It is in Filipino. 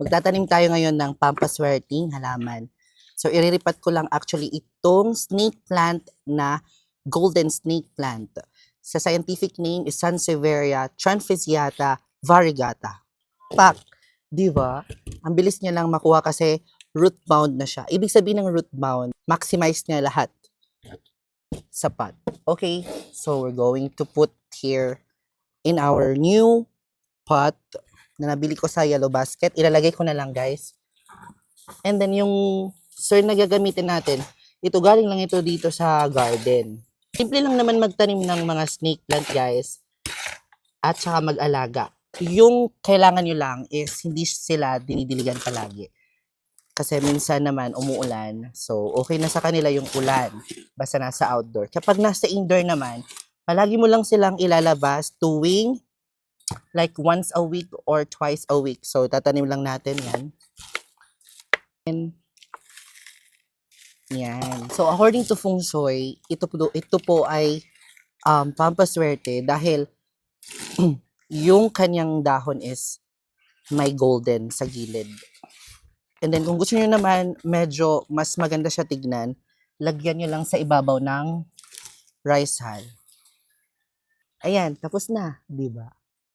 Magtatanim tayo ngayon ng pampaswerteng halaman. So, iriripat ko lang actually itong snake plant na golden snake plant. Sa scientific name is Sansevieria transficiata variegata. Pak, di ba? Ang bilis niya lang makuha kasi root bound na siya. Ibig sabihin ng root bound, maximize niya lahat sa pot. Okay, so we're going to put here in our new pot na nabili ko sa yellow basket. Ilalagay ko na lang, guys. And then yung soil na gagamitin natin, ito galing lang ito dito sa garden. Simple lang naman magtanim ng mga snake plant, guys. At saka mag-alaga. Yung kailangan nyo lang is hindi sila dinidiligan palagi. Kasi minsan naman umuulan. So, okay na sa kanila yung ulan. Basta nasa outdoor. Kapag nasa indoor naman, palagi mo lang silang ilalabas tuwing like once a week or twice a week. So, tatanim lang natin yan. And, yan. So, according to Feng Shui, ito po ay pampaswerte dahil yung kanyang dahon is may golden sa gilid. And then, kung gusto nyo naman, medyo mas maganda siya tignan, lagyan nyo lang sa ibabaw ng rice hull. Ayan, tapos na, di ba?